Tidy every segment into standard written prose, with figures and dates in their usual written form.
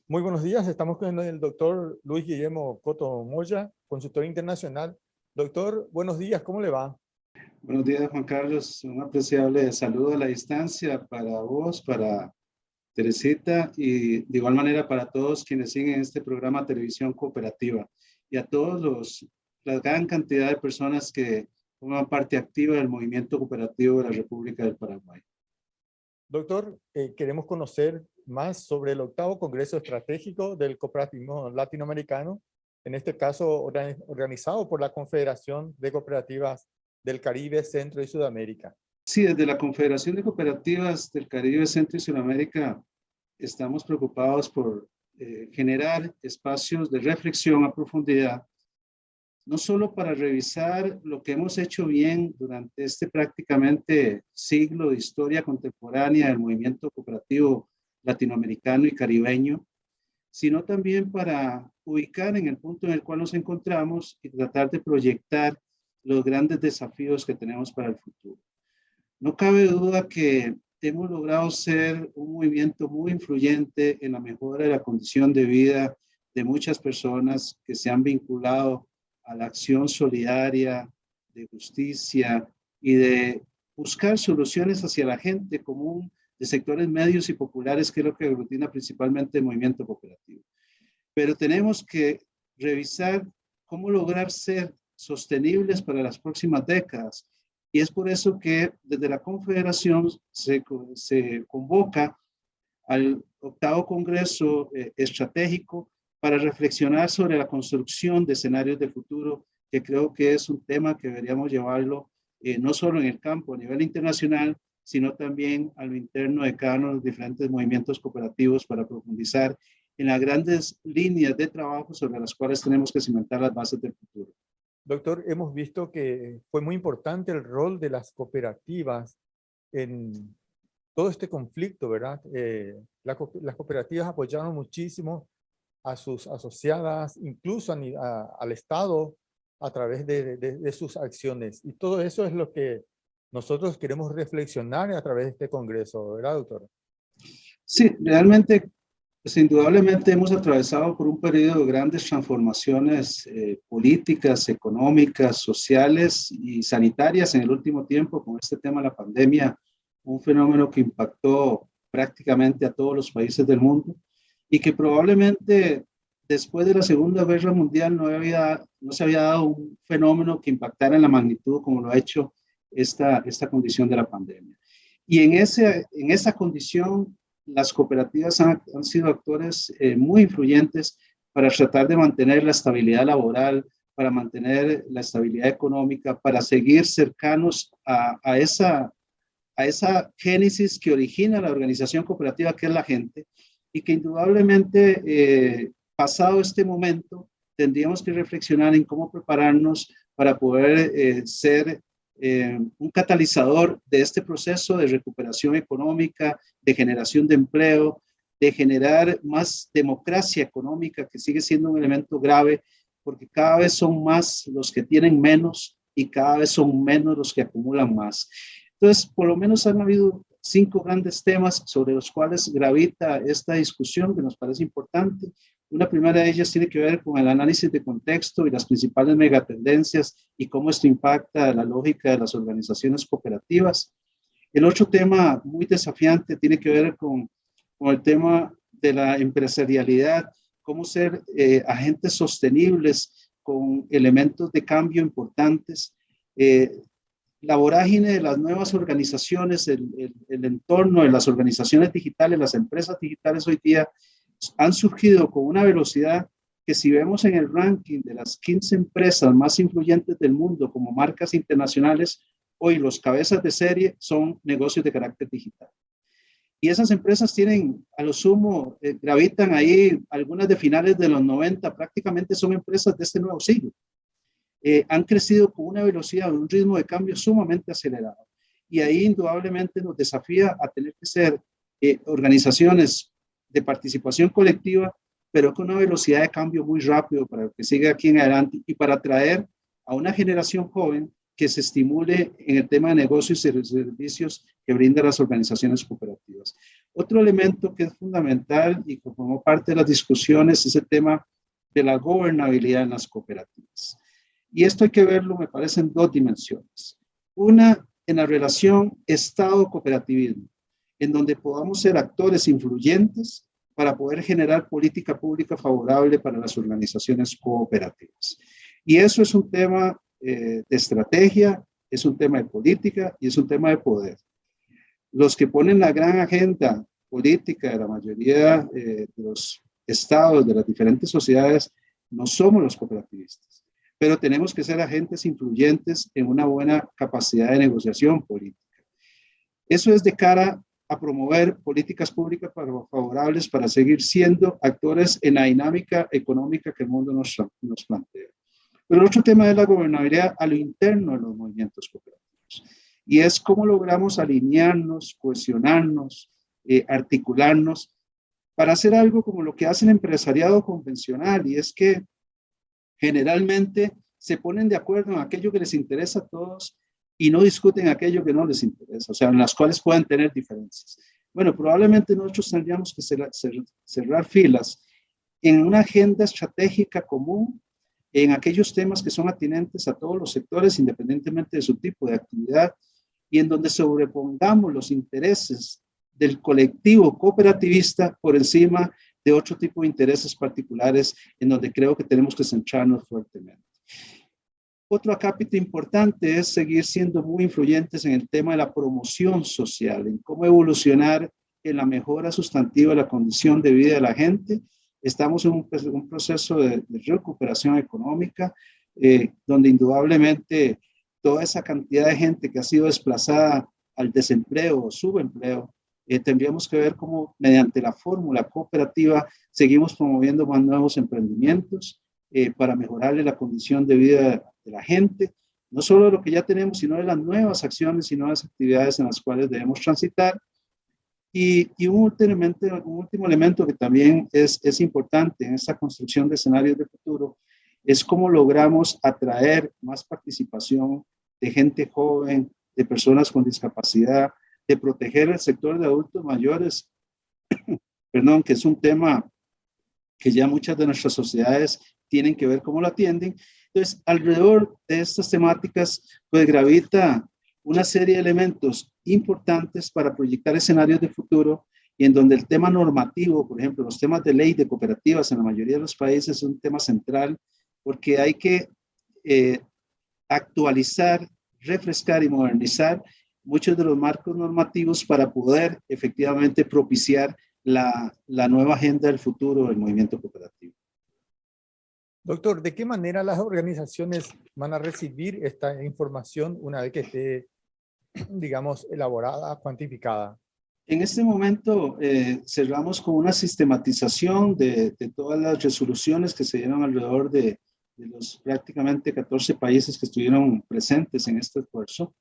Muy buenos días, estamos con el doctor Luis Guillermo Coto Moya, consultor internacional. Doctor, buenos días, ¿cómo le va? Buenos días, Juan Carlos. Un apreciable saludo a la distancia para vos, para Teresita y de igual manera para todos quienes siguen este programa Televisión Cooperativa y a la gran cantidad de personas que forman parte activa del movimiento cooperativo de la República del Paraguay. Doctor, queremos conocer más sobre el octavo Congreso Estratégico del Cooperativismo Latinoamericano, en este caso organizado por la Confederación de Cooperativas del Caribe, Centro y Sudamérica. Sí, desde la Confederación de Cooperativas del Caribe, Centro y Sudamérica estamos preocupados por generar espacios de reflexión a profundidad, no solo para revisar lo que hemos hecho bien durante este prácticamente siglo de historia contemporánea del movimiento cooperativo latinoamericano y caribeño, sino también para ubicar en el punto en el cual nos encontramos y tratar de proyectar los grandes desafíos que tenemos para el futuro. No cabe duda que hemos logrado ser un movimiento muy influyente en la mejora de la condición de vida de muchas personas que se han vinculado a la acción solidaria, de justicia y de buscar soluciones hacia la gente común de sectores medios y populares, que es lo que aglutina principalmente el movimiento cooperativo. Pero tenemos que revisar cómo lograr ser sostenibles para las próximas décadas. Y es por eso que desde la Confederación se convoca al octavo Congreso Estratégico para reflexionar sobre la construcción de escenarios de futuro, que creo que es un tema que deberíamos llevarlo no solo en el campo a nivel internacional, sino también a lo interno de cada uno de los diferentes movimientos cooperativos para profundizar en las grandes líneas de trabajo sobre las cuales tenemos que cimentar las bases del futuro. Doctor, hemos visto que fue muy importante el rol de las cooperativas en todo este conflicto, ¿verdad? Las cooperativas apoyaron muchísimo a sus asociadas, incluso al Estado, a través de sus acciones. Y todo eso es lo que nosotros queremos reflexionar a través de este congreso, ¿verdad, doctor? Sí, realmente, pues, indudablemente hemos atravesado por un periodo de grandes transformaciones políticas, económicas, sociales y sanitarias en el último tiempo con este tema de la pandemia, un fenómeno que impactó prácticamente a todos los países del mundo y que probablemente después de la Segunda Guerra Mundial no se había dado un fenómeno que impactara en la magnitud como lo ha hecho esta condición de la pandemia. Y en esa condición, las cooperativas han sido actores muy influyentes para tratar de mantener la estabilidad laboral, para mantener la estabilidad económica, para seguir cercanos a esa génesis que origina la organización cooperativa, que es la gente, y que indudablemente, pasado este momento, tendríamos que reflexionar en cómo prepararnos para poder ser un catalizador de este proceso de recuperación económica, de generación de empleo, de generar más democracia económica, que sigue siendo un elemento grave, porque cada vez son más los que tienen menos y cada vez son menos los que acumulan más. Entonces, por lo menos han habido 5 grandes temas sobre los cuales gravita esta discusión que nos parece importante. Una primera de ellas tiene que ver con el análisis de contexto y las principales megatendencias y cómo esto impacta la lógica de las organizaciones cooperativas. El otro tema muy desafiante tiene que ver con el tema de la empresarialidad, cómo ser agentes sostenibles con elementos de cambio importantes. La vorágine de las nuevas organizaciones, el entorno de las organizaciones digitales, las empresas digitales hoy día han surgido con una velocidad que, si vemos en el ranking de las 15 empresas más influyentes del mundo como marcas internacionales, hoy los cabezas de serie son negocios de carácter digital. Y esas empresas tienen, a lo sumo, gravitan ahí, algunas de finales de los 90, prácticamente son empresas de este nuevo siglo. Han crecido con una velocidad, un ritmo de cambio sumamente acelerado. Y ahí indudablemente nos desafía a tener que ser organizaciones de participación colectiva, pero con una velocidad de cambio muy rápido para que siga aquí en adelante y para atraer a una generación joven que se estimule en el tema de negocios y servicios que brindan las organizaciones cooperativas. Otro elemento que es fundamental y que formó parte de las discusiones es el tema de la gobernabilidad en las cooperativas. Y esto hay que verlo, me parece, en dos dimensiones. Una, en la relación Estado-cooperativismo, en donde podamos ser actores influyentes para poder generar política pública favorable para las organizaciones cooperativas. Y eso es un tema de estrategia, es un tema de política y es un tema de poder. Los que ponen la gran agenda política de la mayoría de los estados, de las diferentes sociedades, no somos los cooperativistas, pero tenemos que ser agentes influyentes en una buena capacidad de negociación política. Eso es de cara a promover políticas públicas favorables para seguir siendo actores en la dinámica económica que el mundo nos plantea. Pero el otro tema es la gobernabilidad a lo interno de los movimientos cooperativos. Y es cómo logramos alinearnos, cohesionarnos, articularnos para hacer algo como lo que hace el empresariado convencional, y es que generalmente se ponen de acuerdo en aquello que les interesa a todos y no discuten aquello que no les interesa, o sea, en las cuales pueden tener diferencias. Bueno, probablemente nosotros tendríamos que cerrar filas en una agenda estratégica común en aquellos temas que son atinentes a todos los sectores, independientemente de su tipo de actividad, y en donde sobrepongamos los intereses del colectivo cooperativista por encima de otro tipo de intereses particulares, en donde creo que tenemos que centrarnos fuertemente. Otro acápite importante es seguir siendo muy influyentes en el tema de la promoción social, en cómo evolucionar en la mejora sustantiva de la condición de vida de la gente. Estamos en un proceso de recuperación económica, donde indudablemente toda esa cantidad de gente que ha sido desplazada al desempleo o subempleo, tendríamos que ver cómo mediante la fórmula cooperativa seguimos promoviendo más nuevos emprendimientos para mejorarle la condición de vida de la gente, no solo de lo que ya tenemos, sino de las nuevas acciones y nuevas actividades en las cuales debemos transitar. Y un último elemento que también es importante en esta construcción de escenarios de futuro es cómo logramos atraer más participación de gente joven, de personas con discapacidad, de proteger el sector de adultos mayores, perdón, que es un tema que ya muchas de nuestras sociedades tienen que ver cómo lo atienden. Entonces, alrededor de estas temáticas, pues gravita una serie de elementos importantes para proyectar escenarios de futuro y en donde el tema normativo, por ejemplo, los temas de ley de cooperativas en la mayoría de los países es un tema central porque hay que actualizar, refrescar y modernizar muchos de los marcos normativos para poder efectivamente propiciar la nueva agenda del futuro del movimiento cooperativo. Doctor, ¿de qué manera las organizaciones van a recibir esta información una vez que esté, digamos, elaborada, cuantificada? En este momento cerramos con una sistematización de todas las resoluciones que se dieron alrededor de los prácticamente 14 países que estuvieron presentes en este esfuerzo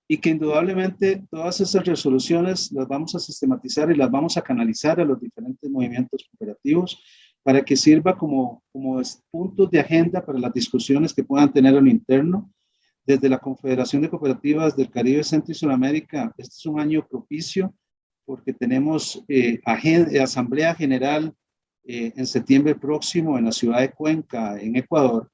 y que indudablemente todas esas resoluciones las vamos a sistematizar y las vamos a canalizar a los diferentes movimientos cooperativos para que sirva como puntos de agenda para las discusiones que puedan tener en lo interno. Desde la Confederación de Cooperativas del Caribe, Centro y Sudamérica, este es un año propicio porque tenemos Asamblea General en septiembre próximo en la ciudad de Cuenca, en Ecuador,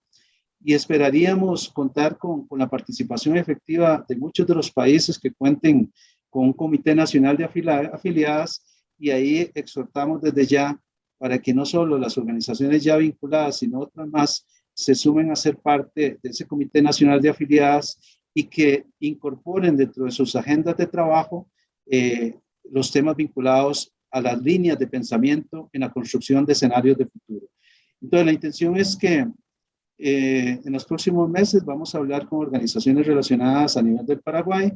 y esperaríamos contar con la participación efectiva de muchos de los países que cuenten con un Comité Nacional de Afiliadas, y ahí exhortamos desde ya para que no solo las organizaciones ya vinculadas, sino otras más, se sumen a ser parte de ese Comité Nacional de Afiliadas y que incorporen dentro de sus agendas de trabajo los temas vinculados a las líneas de pensamiento en la construcción de escenarios de futuro. Entonces, la intención es que en los próximos meses vamos a hablar con organizaciones relacionadas a nivel del Paraguay,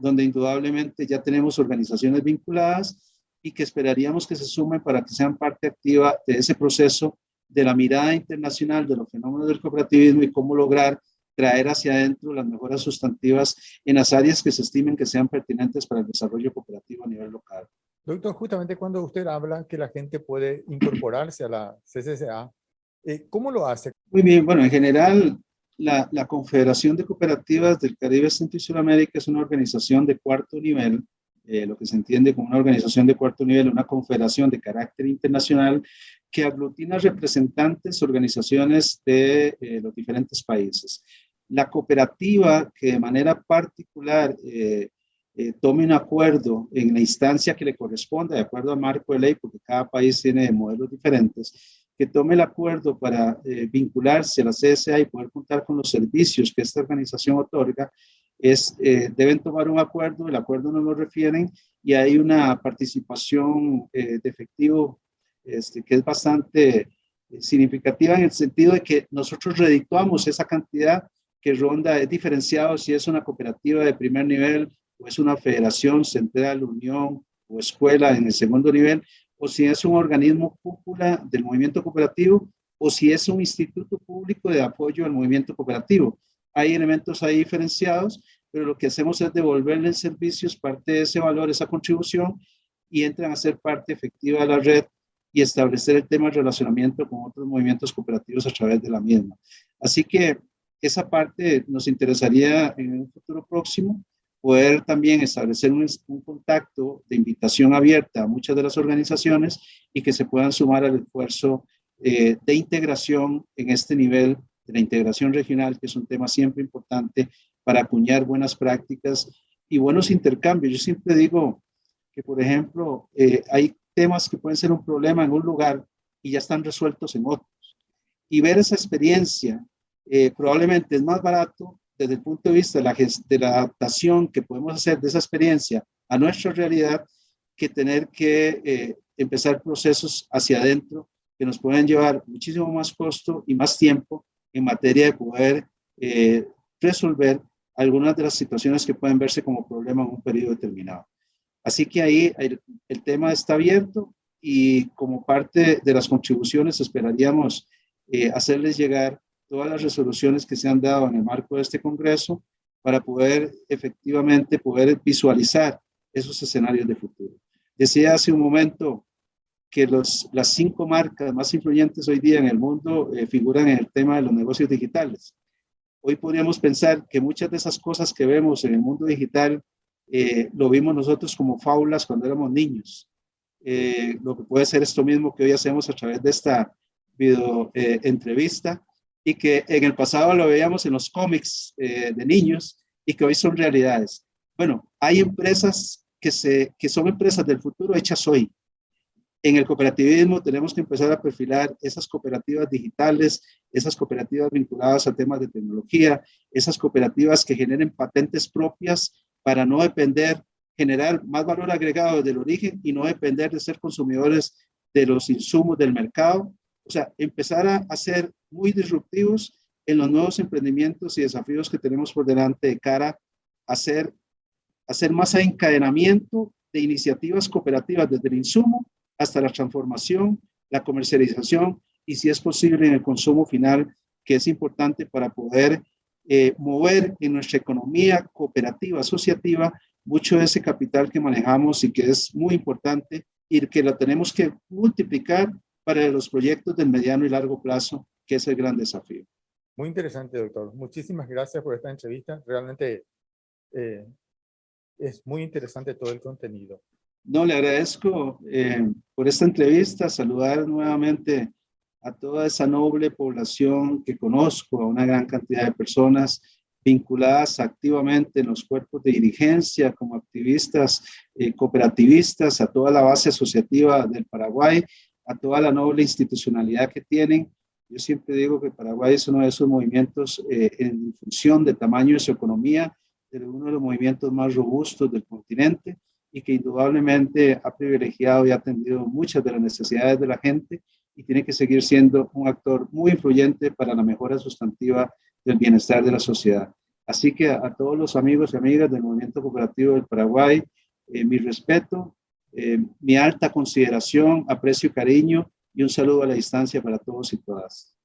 donde indudablemente ya tenemos organizaciones vinculadas y que esperaríamos que se sumen para que sean parte activa de ese proceso de la mirada internacional de los fenómenos del cooperativismo y cómo lograr traer hacia adentro las mejoras sustantivas en las áreas que se estimen que sean pertinentes para el desarrollo cooperativo a nivel local. Doctor, justamente cuando usted habla que la gente puede incorporarse a la CCCA, ¿cómo lo hace? Muy bien, bueno, en general la Confederación de Cooperativas del Caribe, Centro y Sudamérica es una organización de cuarto nivel lo que se entiende como una organización de cuarto nivel, una confederación de carácter internacional que aglutina representantes, organizaciones de los diferentes países. La cooperativa que de manera particular tome un acuerdo en la instancia que le corresponda, de acuerdo al marco de ley, porque cada país tiene modelos diferentes, que tome el acuerdo para vincularse a la CSA y poder contar con los servicios que esta organización otorga, deben tomar un acuerdo, el acuerdo nos lo refieren y hay una participación de efectivo que es bastante significativa en el sentido de que nosotros redituamos esa cantidad que ronda, es diferenciado si es una cooperativa de primer nivel o es una federación, central, unión o escuela en el segundo nivel, o si es un organismo cúpula del movimiento cooperativo, o si es un instituto público de apoyo al movimiento cooperativo. Hay elementos ahí diferenciados, pero lo que hacemos es devolverle en servicios parte de ese valor, esa contribución, y entran a ser parte efectiva de la red y establecer el tema de relacionamiento con otros movimientos cooperativos a través de la misma. Así que esa parte nos interesaría en un futuro próximo poder también establecer un contacto de invitación abierta a muchas de las organizaciones y que se puedan sumar al esfuerzo de integración en este nivel de la integración regional, que es un tema siempre importante para acuñar buenas prácticas y buenos intercambios. Yo siempre digo que, por ejemplo, hay temas que pueden ser un problema en un lugar y ya están resueltos en otros. Y ver esa experiencia probablemente es más barato desde el punto de vista de la adaptación que podemos hacer de esa experiencia a nuestra realidad que tener que empezar procesos hacia adentro que nos pueden llevar muchísimo más costo y más tiempo en materia de poder resolver algunas de las situaciones que pueden verse como problema en un periodo determinado. Así que ahí el tema está abierto y como parte de las contribuciones esperaríamos hacerles llegar todas las resoluciones que se han dado en el marco de este Congreso para poder efectivamente poder visualizar esos escenarios de futuro. Decía hace un momento que las 5 marcas más influyentes hoy día en el mundo figuran en el tema de los negocios digitales. Hoy podríamos pensar que muchas de esas cosas que vemos en el mundo digital lo vimos nosotros como fábulas cuando éramos niños. Lo que puede ser esto mismo que hoy hacemos a través de esta video entrevista y que en el pasado lo veíamos en los cómics de niños y que hoy son realidades. Bueno, hay empresas que son empresas del futuro hechas hoy. En el cooperativismo tenemos que empezar a perfilar esas cooperativas digitales, esas cooperativas vinculadas a temas de tecnología, esas cooperativas que generen patentes propias para no depender, generar más valor agregado desde el origen y no depender de ser consumidores de los insumos del mercado. O sea, empezar a ser muy disruptivos en los nuevos emprendimientos y desafíos que tenemos por delante de cara a hacer más encadenamiento de iniciativas cooperativas desde el insumo hasta la transformación, la comercialización y si es posible en el consumo final, que es importante para poder mover en nuestra economía cooperativa, asociativa, mucho de ese capital que manejamos y que es muy importante y que lo tenemos que multiplicar para los proyectos del mediano y largo plazo, que es el gran desafío. Muy interesante, doctor. Muchísimas gracias por esta entrevista. Realmente es muy interesante todo el contenido. No, le agradezco por esta entrevista, saludar nuevamente a toda esa noble población que conozco, a una gran cantidad de personas vinculadas activamente en los cuerpos de dirigencia como activistas cooperativistas, a toda la base asociativa del Paraguay, a toda la noble institucionalidad que tienen. Yo siempre digo que Paraguay es uno de esos movimientos en función del tamaño de su economía, de uno de los movimientos más robustos del continente y que indudablemente ha privilegiado y ha atendido muchas de las necesidades de la gente y tiene que seguir siendo un actor muy influyente para la mejora sustantiva del bienestar de la sociedad. Así que a todos los amigos y amigas del movimiento cooperativo del Paraguay, mi respeto, mi alta consideración, aprecio y cariño y un saludo a la distancia para todos y todas.